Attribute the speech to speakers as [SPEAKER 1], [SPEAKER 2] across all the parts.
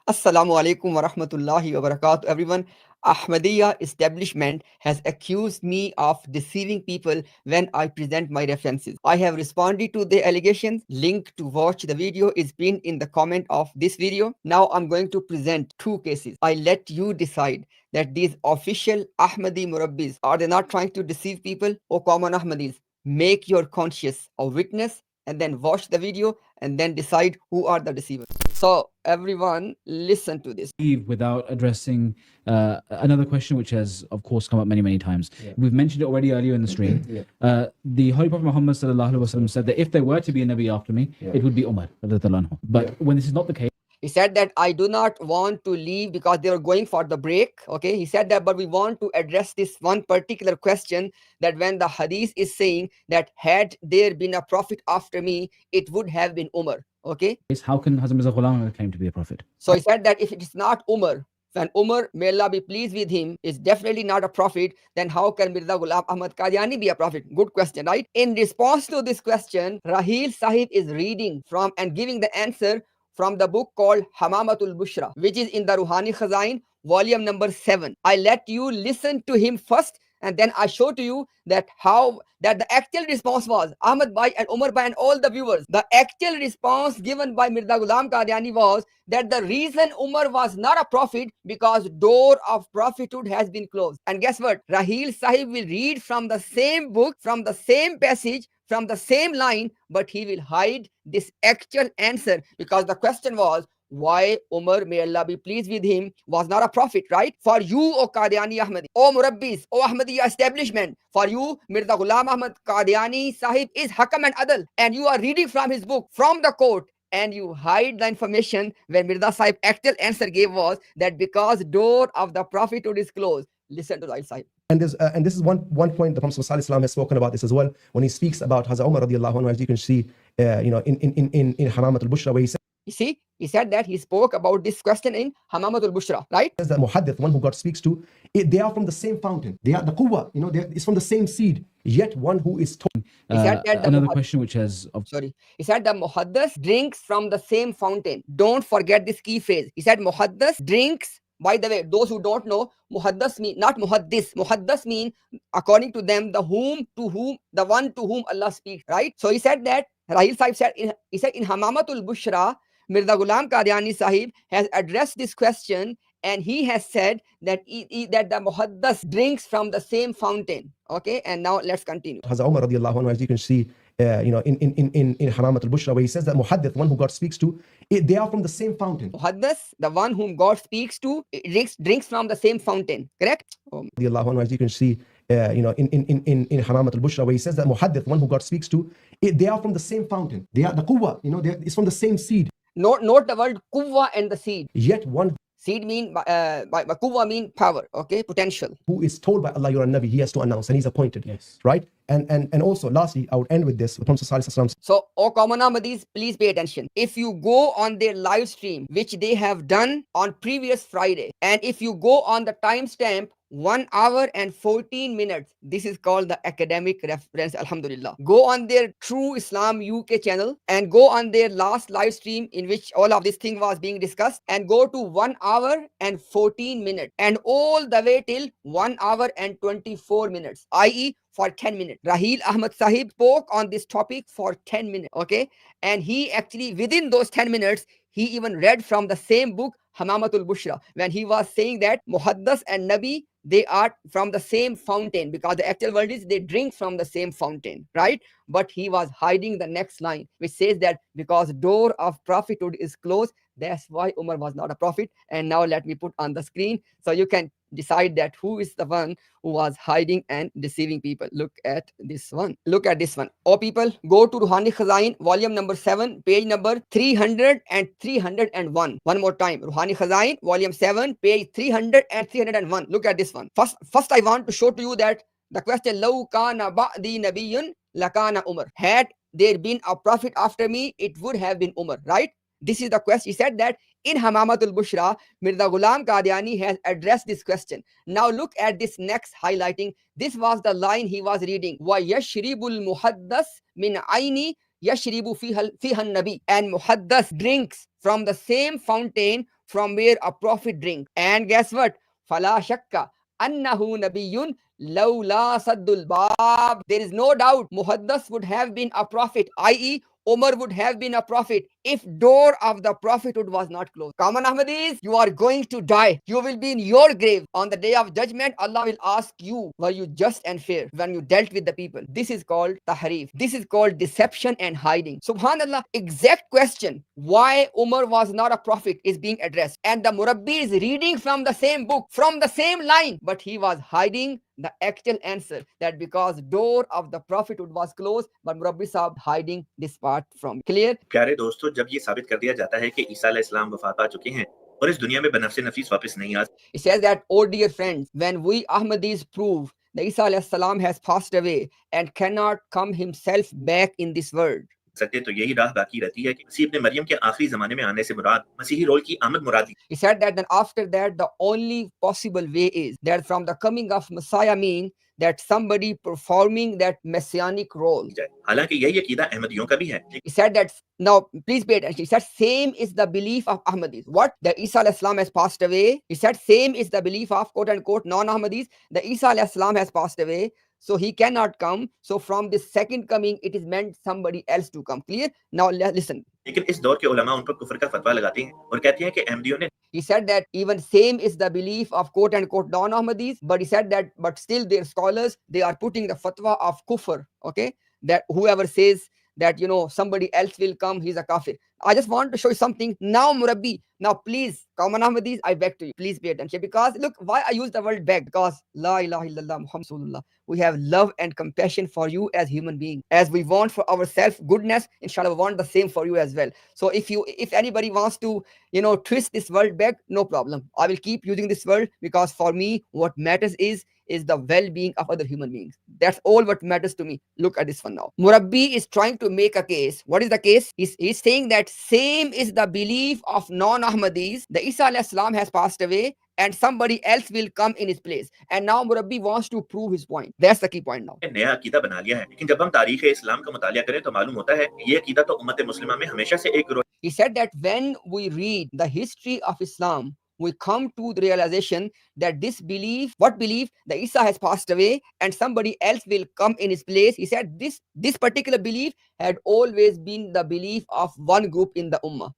[SPEAKER 1] Assalamu alaikum wa rahmatullahi wa barakatuh, everyone. Ahmadiyya establishment has accused me of deceiving people when I present my references. I have responded to the allegations. Link to watch the video is pinned in the comment of this video. Now I'm going to present two cases. I let you decide that these official Ahmadi Murabbis, are they not trying to deceive people? O common Ahmadis, make your conscience a witness and then watch the video and then decide who are the deceivers. So everyone listen to this.
[SPEAKER 2] Without addressing another question which has of course come up many times. We've mentioned it already earlier in the stream. The Holy Prophet Muhammad sallallahu alaihi wasallam said that if there were to be a Nabi after me, it would be Umar radhiyallahu anhu. But when this is not the case,
[SPEAKER 1] he said that I do not want to leave because they were going for the break. Okay, he said that, but we want to address this one particular question, that when the hadith is saying that had there been a prophet after me, it would have been Umar. Okay,
[SPEAKER 2] how can Hazrat Mirza Ghulam claim to be a prophet?
[SPEAKER 1] so he said that if it is not Umar, when Umar, may Allah be pleased with him, is definitely not a prophet, then how can Mirza Ghulam Ahmad Qadiani be a prophet? Good question, right? In response to this question, Rahil Sahib is reading from and giving the answer from the book called Hamamatul Bushra, which is in the Ruhani Khazain, volume number 7. I let you listen to him first, and then I show to you that how that the actual response was, Ahmad Bhai and Umar Bhai and all the viewers, the actual response given by Mirza Ghulam Qadiani was that the reason Umar was not a prophet because door of prophethood has been closed. And guess what? Rahil Sahib will read from the same book, from the same passage, from the same line, but he will hide this actual answer because the question was why Umar, may Allah be pleased with him, was not a prophet, right? For you, O Qadiani Ahmadi, O Murabbis, O Ahmadiyya establishment, for you, Mirza Ghulam Ahmad Qadiani Sahib is Hakam and Adal, and you are reading from his book, from the court, and you hide the information when Mirza Sahib actual answer gave was that because door of the prophethood is closed. Listen to Rahil Sahib.
[SPEAKER 3] And this is one point the Prophet ﷺ has spoken about this as well when he speaks about Hazrat Umar radiallahu anhu, as you can see, in Hamamat al-Bushra, where he says,
[SPEAKER 1] you see, he said that he spoke about this question in Hamamatul Bushra, right?
[SPEAKER 3] Says that Muhaddith, one who God speaks to, they are from the same fountain. They are the Quwwa, it's from the same seed. Yet one who is told.
[SPEAKER 1] He said that
[SPEAKER 2] another question which has
[SPEAKER 1] he said the Muhaddas drinks from the same fountain. Don't forget this key phrase. He said Muhaddas drinks. By the way, those who don't know, Muhaddas mean not Muhaddis. Muhaddas mean, according to them, the one to whom Allah speaks, right? So he said that, Rahil Sahib said, he said in Hamamatul Bushra, Mirza Ghulam Qadiani Sahib has addressed this question, and he has said that that the Muhaddas drinks from the same fountain. Okay, and now let's continue.
[SPEAKER 3] Hazrat Umar radiallahu anhu, as you can see, in Hamamat al-Bushra, where he says that Muhaddith, one who God speaks to, they are from the same fountain.
[SPEAKER 1] Muhaddas, the one whom God speaks to, drinks from the same fountain. Correct?
[SPEAKER 3] Radiallahu anhu, as you can see, in Hamamat al-Bushra, where he says that Muhaddith, one who God speaks to, they are from the same fountain. They are the Quwwa, it's from the same seed.
[SPEAKER 1] Note the word Quwwa and the seed.
[SPEAKER 3] Yet one
[SPEAKER 1] seed mean by Quwwa mean power, okay, potential.
[SPEAKER 3] Who is told by Allah, you're a Nabi, he has to announce, and he's appointed.
[SPEAKER 2] Yes.
[SPEAKER 3] Right? And also, lastly, I would end with this.
[SPEAKER 1] So, O common Ahmadis, please pay attention. If you go on their live stream, which they have done on previous Friday, and if you go on the timestamp 1 hour and 14 minutes, this is called the academic reference, alhamdulillah. Go on their True Islam UK channel and go on their last live stream in which all of this thing was being discussed, and go to 1 hour and 14 minutes and all the way till 1 hour and 24 minutes, i.e. for 10 minutes. Rahil Ahmad Sahib spoke on this topic for 10 minutes, okay? And he actually, within those 10 minutes, he even read from the same book, Hamamatul Bushra, when he was saying that Muhaddas and Nabi, they are from the same fountain, because the actual word is they drink from the same fountain, right? But he was hiding the next line, which says that because door of prophethood is closed, that's why Umar was not a prophet. And now let me put on the screen so you can decide that who is the one who was hiding and deceiving people. Look at this one. Look at this one. Oh people, go to Ruhani Khazain, volume number 7, page number 300 and 301. One more time. Ruhani Khazain, volume 7, page 300 and 301. Look at this one. First I want to show to you that the question, Law kana ba'di nabiyyun lakana Umar. Had there been a prophet after me, it would have been Umar, right? This is the question. He said that in Hamamatul Bushra, Mirza Ghulam Qadiani has addressed this question. Now look at this next highlighting. This was the line he was reading. Wa yashribul muhaddas min aini yashribu fiha nabi. And Muhaddas drinks from the same fountain from where a prophet drink. And guess what? Fala shakka annahu nabiyyun lawla saddul bab. There is no doubt Muhaddas would have been a prophet, i.e. Umar would have been a prophet if door of the prophethood was not closed. Come on, Ahmadis, you are going to die. You will be in your grave. On the day of judgment, Allah will ask you, were you just and fair when you dealt with the people? This is called tahrif. This is called deception and hiding. Subhanallah, exact question why Umar was not a prophet is being addressed. And the Murabbi is reading from the same book, from the same line, but he was hiding the actual answer, that because door of the prophethood was closed, but Murabbi Sahab hiding this part from. Clear?
[SPEAKER 4] प्यारे दोस्तों, जब ये साबित कर दिया जाता है कि ईसा अलैहिस्सलाम वफात पा चुके हैं और इस दुनिया में बनफ्से नफीस वापस नहीं आ,
[SPEAKER 1] It says that, oh dear friends, when we Ahmadis prove that Isa alayhi salam has passed away and cannot come himself back in this world,
[SPEAKER 4] सकते तो यही राह बाकी रहती है कि मसीह अपने मरियम के आखिरी जमाने में आने से मुराद मसीही रोल की आमद मुराद
[SPEAKER 1] he said that then after that the only possible way is that from the coming of Messiah mean that somebody performing that messianic role.
[SPEAKER 4] जाए। हालांकि यही अकीदा अहमदियों का भी है।
[SPEAKER 1] He said that, now please pay attention, he said same is the belief of Ahmadis. What? That Isa alayhi salam has passed away. He said same is the belief of quote unquote non-Ahmadis. The Isa alayhi salam has passed away, so he cannot come. So from this second coming, it is meant somebody else to come. Clear? Now listen.
[SPEAKER 4] लेकिन इस दौर के उलमा उन पर कुफर का फतवा लगाते हैं और कहते हैं कि अहमदियों ने
[SPEAKER 1] He said that even same is the belief of quote unquote non-Ahmadis, but he said that, but still their scholars, they are putting the fatwa of kufr, okay? That whoever says that, you know, somebody else will come, he's a kafir. I just want to show you something. Now, Murabbi, now please, common Ahmadis, I beg to you, please pay attention. Because look, why I use the word beg? Because La ilaha illallah Muhammad Rasulullah. We have love and compassion for you as human beings. As we want for ourselves goodness, inshallah, we want the same for you as well. So if anybody wants to, you know, twist this word beg, no problem. I will keep using this word because for me, what matters is the well-being of other human beings. That's all what matters to me. Look at this one now. Murabbi is trying to make a case. What is the case? He's saying that same is the belief of non-Ahmadis. The Isa alayhi salam has passed away and somebody else will come in his place. And now Murabbi wants to prove his point. That's the key point now.
[SPEAKER 4] नया अकीदा बना लिया है, लेकिन जब हम तारीख इस्लाम का मुतालिया करें तो मालूम होता है ये अकीदा तो उम्मत मुस्लिमा में हमेशा से एक गिरोह।
[SPEAKER 1] He said that when we read the history of Islam, we come to the realization that this belief, what belief? The Isa has passed away and somebody else will come in his place. He said this particular belief had always been the belief of one group in the Ummah.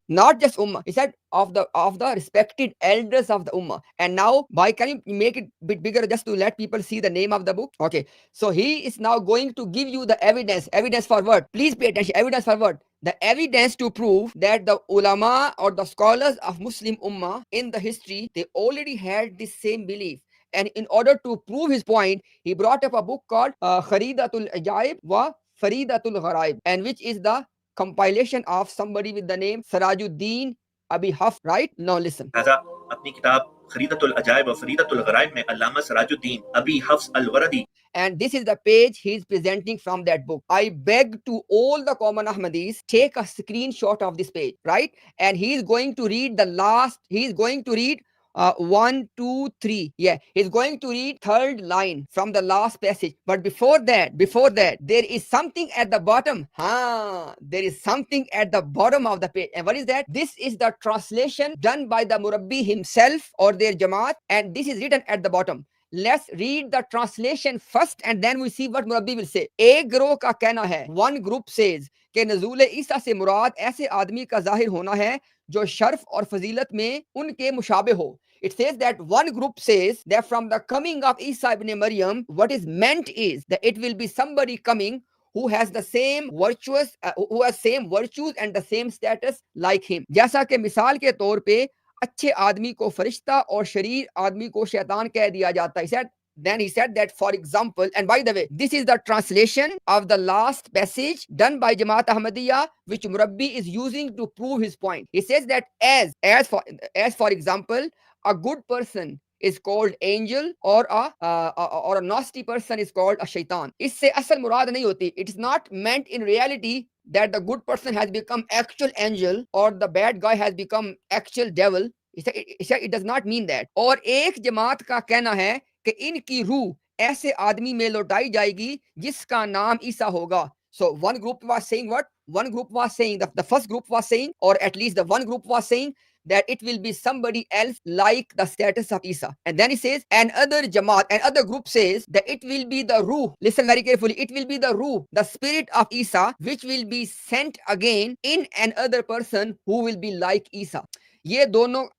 [SPEAKER 1] Not just Ummah. He said of the respected elders of the Ummah. And now, why can you make it a bit bigger just to let people see the name of the book? Okay. So he is now going to give you the evidence. Evidence for what? Please pay attention. Evidence for what? The evidence to prove that the ulama or the scholars of Muslim Ummah in the history, they already had this same belief. And in order to prove his point, he brought up a book called Kharidatul Ajaib wa Faridatul Gharaib, and which is the compilation of somebody with the name Sirajuddin Abi Hafs, right? Now listen.
[SPEAKER 4] अपनी किताब खरीदतुल अजाइब और फरीदतुल गराइब में अल्लामा सराजुद्दीन अबी Hafs अल-वरदी,
[SPEAKER 1] and this is the page he is presenting from that book. I beg to all the common Ahmadis, take a screenshot of this page, right? And he is going to read the last, he is going to read 1, 2, 3. Yeah, he's going to read third line from the last passage. But before that, there is something at the bottom. There is something at the bottom of the page. And what is that? This is the translation done by the Murabbi himself or their Jamaat. And this is written at the bottom. Let's read the translation first and then we see what Murabbi will say. एक गिरोह का कहना है, one group says कि नज़ूल ईसा से मुराद ऐसे आदमी का जाहिर होना है जो शर्फ और फजीलत में उनके मुशाबे हो. It says that one group says that from the coming of Isa ibn Maryam, what is meant is that it will be somebody coming who has the same virtues, who has same virtues and the same status like him. जैसा कि मिसाल के तौर पे अच्छे आदमी को फरिश्ता और शरीर आदमी को शैतान कह दिया जाता है. Then he said that, for example, and by the way, this is the translation of the last passage done by Jamaat Ahmadiyya, which Murabbi is using to prove his point. He says that as for example, a good person is called angel or a nasty person is called a shaitan. इससे असल मुराद नहीं होती. It is not meant in reality that the good person has become actual angel or the bad guy has become actual devil. It does not mean that. और एक जमात का कहना है कि इनकी रूह ऐसे आदमी में लौटाई जाएगी जिसका नाम ईसा होगा. So one group was saying what? one group was saying, the first group was saying, or at least the one group was saying, that it will be somebody else like the status of Isa. And then he says, another Jamaat, another group says that it will be the Ruh. Listen very carefully. It will be the Ruh, the spirit of Isa, which will be sent again in another person who will be like Isa. ये दोनों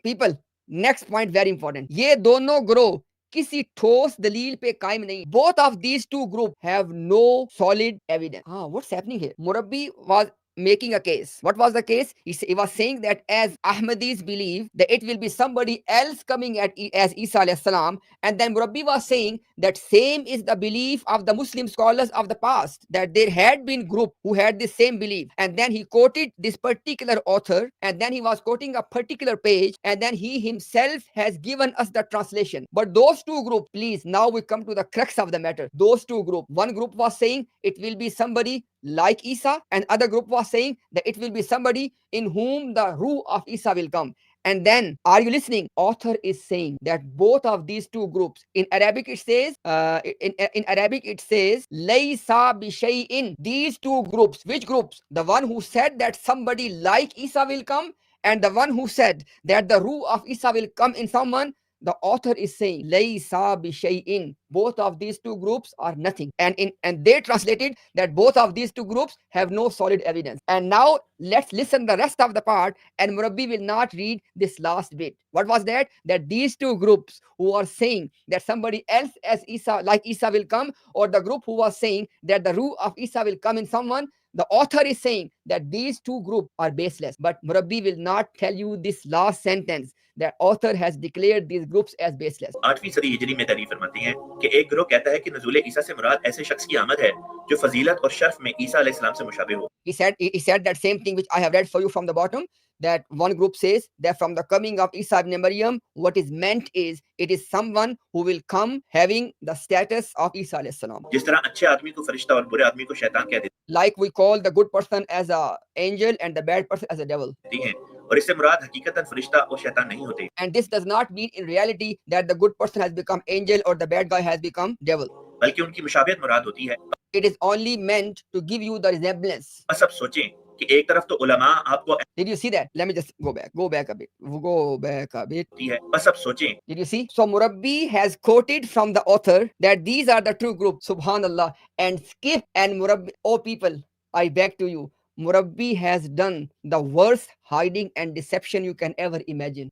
[SPEAKER 1] people, next point very important. ये दोनों ग्रोह किसी ठोस दलील पे कायम नहीं. Both of these two groups have no solid evidence. What's happening here? Murabbi was making a case. What was the case? He was saying that as Ahmadis believe that it will be somebody else coming as Isa alayhi salam, and then Murabbi was saying that same is the belief of the Muslim scholars of the past, that there had been group who had the same belief, and then he quoted this particular author, and then he was quoting a particular page, and then he himself has given us the translation. But those two groups, please, now we come to the crux of the matter. Those two groups, one group was saying it will be somebody like Isa, and other group was saying that it will be somebody in whom the Ruh of Isa will come. And then, are you listening? Author is saying that both of these two groups, in Arabic it says, in Arabic it says, Laysa bishay'in. These two groups, which groups? The one who said that somebody like Isa will come, and the one who said that the Ruh of Isa will come in someone. The author is saying, Laysa bishay'in. Both of these two groups are nothing. And they translated that both of these two groups have no solid evidence. And now let's listen the rest of the part, and Murabbi will not read this last bit. What was that? That these two groups who are saying that somebody else as Isa, like Isa will come, or the group who was saying that the Ruh of Isa will come in someone, the author is saying that these two groups are baseless. But Murabbi will not tell you this last sentence, that author has declared these groups as baseless.
[SPEAKER 4] 8वीं सदी हिजरी में तारीफ फरमाती हैं कि एक group कहता है कि नज़ूल ईसा से मुराद ऐसे शख्स की आमद है जो फजीलत और शर्फ में ईसा अलैहि सलाम से मुशाबिह हो.
[SPEAKER 1] He said that same thing which I have read for you from the bottom, that one group says that from the coming of Isa ibn Maryam, what is meant is it is someone who will come having the status of Isa alayhi salam.
[SPEAKER 4] जिस तरह अच्छे आदमी को फरिश्ता और बुरे आदमी को शैतान कह
[SPEAKER 1] Like we call the good person as a angel and the bad person as a devil.
[SPEAKER 4] देती हैं, और इससे मुराद हकीकतन फरिश्ता और शैतान नहीं होते.
[SPEAKER 1] And this does not mean in reality that the good person has become angel or the bad guy has become devil.
[SPEAKER 4] बल्कि उनकी मुशाबिहत मुराद होती है.
[SPEAKER 1] It is only meant to give you the resemblance.
[SPEAKER 4] बस अब सोचें कि एक तरफ तो उलमा आपको
[SPEAKER 1] Did you see that? Let me just go back a bit.
[SPEAKER 4] है. बस अब सोचें.
[SPEAKER 1] Did you see? So Murabbi has quoted from the author that these are the two groups, subhanallah, and skip, and Murabbi, oh people, I beg to you, Murabbi has done the worst hiding and deception you can ever imagine.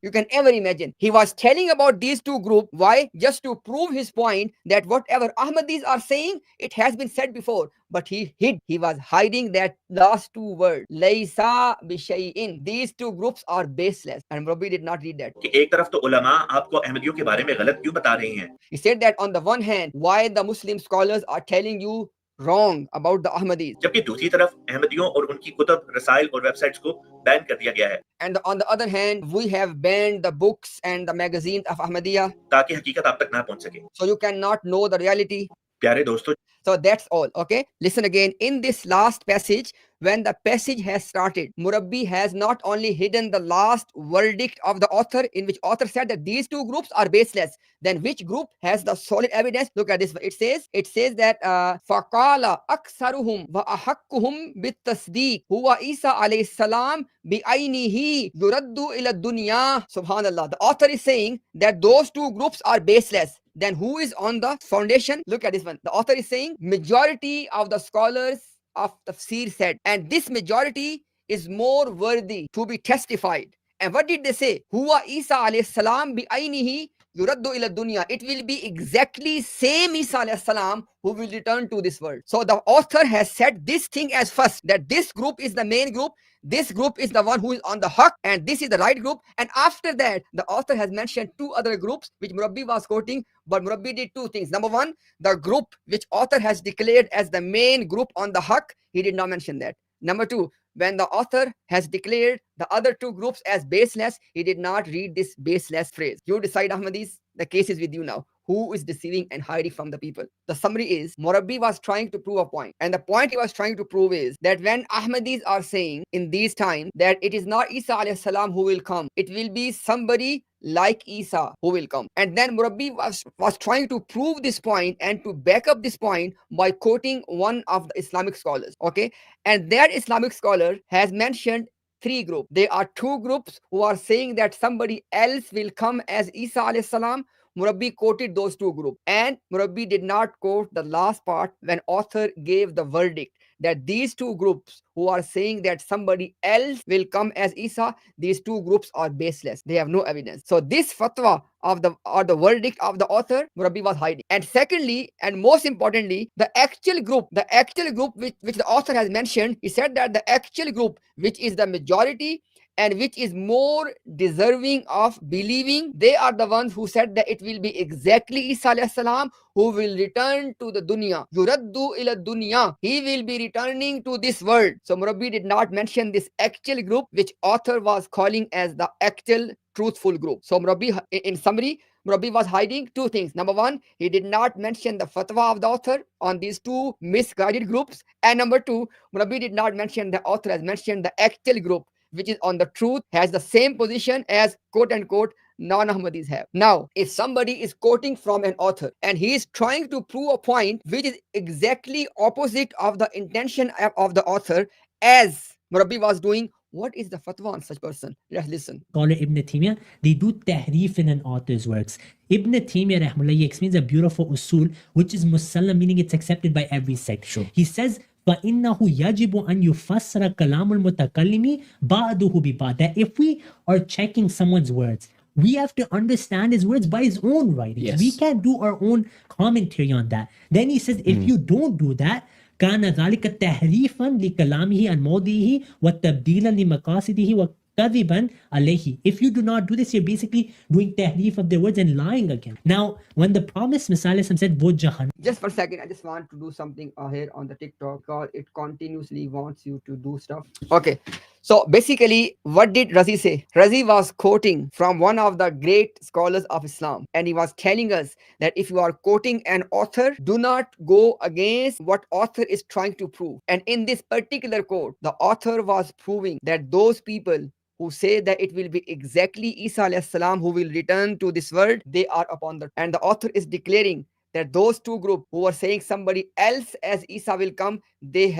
[SPEAKER 1] He was telling about these two groups. Why? Just to prove his point that whatever Ahmadis are saying, it has been said before. But he hid. He was hiding that last two words. Laysa bishay'in. These two groups are baseless. And Murabbi did not read that.
[SPEAKER 4] कि एक तरफ तो उलमा आपको अहमदियों के बारे में गलत क्यों बता रहे हैं.
[SPEAKER 1] He said that on the one hand, why the Muslim scholars are telling you wrong about the Ahmadis.
[SPEAKER 4] जबकि दूसरी तरफ अहमदियों और उनकी कुतुब, रसाइल और वेबसाइट्स को बैन कर दिया गया है.
[SPEAKER 1] And on the other hand, we have banned the books and the magazines of Ahmadiyya.
[SPEAKER 4] ताकि हकीकत आप तक ना पहुंच सके.
[SPEAKER 1] So you cannot know the reality.
[SPEAKER 4] प्यारे दोस्तों,
[SPEAKER 1] So that's all. Okay. Listen again. In this last passage, when the passage has started, Murabbi has not only hidden the last verdict of the author, in which author said that these two groups are baseless. Then which group has the solid evidence? Look at this. It says that فَقَالَ أَكْثَرُهُمْ وَأَحَقُّهُمْ بِالتَّصْدِيقِ هُوَ عِيسَى عَلَيْهِ السَّلَامِ بِعَيْنِهِ يُرَدُّ إِلَى الدُّنْيَا. Subhanallah. The author is saying that those two groups are baseless. Then who is on the foundation? Look at this one. The author is saying majority of the scholars of tafsir said, and this majority is more worthy to be testified. And what did they say? Huwa Isa alayhi salam bi ainihi yuraddu ila dunya. It will be exactly same Isa alayhi salam who will return to this world. So the author has said this thing as first, that this group is the main group. This group is the one who is on the haq, and this is the right group. And after that, the author has mentioned two other groups which Murabbi was quoting, but Murabbi did two things. Number one, the group which author has declared as the main group on the haq, he did not mention that. Number two, when the author has declared the other two groups as baseless, he did not read this baseless phrase. You decide, Ahmadis. the case is with you now. Who is deceiving and hiding from the people? The summary is Murabbi was trying to prove a point. And the point he was trying to prove is that when Ahmadis are saying in these times that it is not Isa alayhi salam who will come, it will be somebody like Isa who will come. And then Murabbi was trying to prove this point and to back up this point by quoting one of the Islamic scholars. Okay. And that Islamic scholar has mentioned three groups. There are two groups who are saying that somebody else will come as Isa alayhi salam. Murabbi quoted those two groups, and Murabbi did not quote the last part when author gave the verdict that these two groups who are saying that somebody else will come as Isa, these two groups are baseless. They have no evidence. So this fatwa of the verdict of the author, Murabbi was hiding. And secondly, and most importantly, the actual group which the author has mentioned, he said that the actual group, which is the majority and which is more deserving of believing, they are the ones who said that it will be exactly Isa alayhi salam who will return to the dunya. Yuraddu ila dunya. He will be returning to this world. So Murabbi did not mention this actual group, which author was calling as the actual truthful group. So Murabbi, in summary, Murabbi was hiding two things. Number one, he did not mention the fatwa of the author on these two misguided groups. And number two, Murabbi did not mention the author has mentioned the actual group, which is on the truth, has the same position as quote unquote non-Ahmadis have. Now, if somebody is quoting from an author and he is trying to prove a point which is exactly opposite of the intention of the author, as Murabbi was doing, what is the fatwa on such person? Let's listen.
[SPEAKER 5] Scholar Ibn Taymiyyah, they do tahrif in an author's works. Ibn Taymiyyah rahmullah explains a beautiful usul, which is musallam, meaning it's accepted by every sect. Sure. He says, فَإِنَّهُ يَجِبُ أَن يُفَسَّرَ كَلَامُ الْمُتَكَلِّمِ بَعْدُهُ بِبَعْدٍ. That if we are checking someone's words, we have to understand his words by his own writings.
[SPEAKER 2] Yes.
[SPEAKER 5] We can't do our own commentary on that. Then he says, if you don't do that, كان ذلك تحريفا لكلامه عن موضعه وتبديلا لمقاصده وكذبا عليه. If you do not do this, you're basically doing tahrif of their words and lying again. Now, when the promised Messiah said, "Wo jahan,"
[SPEAKER 1] Just for a second, I just want to do something here on the TikTok because it continuously wants you to do stuff. Okay. So basically, what did Razi say? Razi was quoting from one of the great scholars of Islam, and he was telling us that if you are quoting an author, do not go against what author is trying to prove. And in this particular quote, the author was proving that those people who say that it will be exactly Isa alayhi salam who will return to this world, they are upon the, and the author is declaring that those two groups who are saying somebody else as Isa will come, they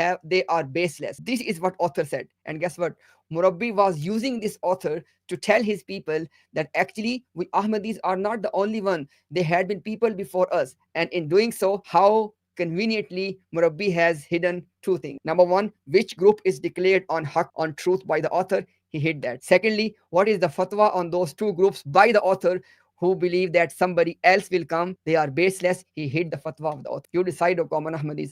[SPEAKER 1] are baseless. This is what author said. And guess what? Murabbi was using this author to tell his people that actually we Ahmadis are not the only one. There had been people before us. And in doing so, how conveniently Murabbi has hidden two things. Number one, which group is declared on haq, on truth by the author? He hid that. Secondly, what is the fatwa on those two groups by the author who believe that somebody else will come? They are baseless. He hid the fatwa of the author. You decide, O common Ahmadis.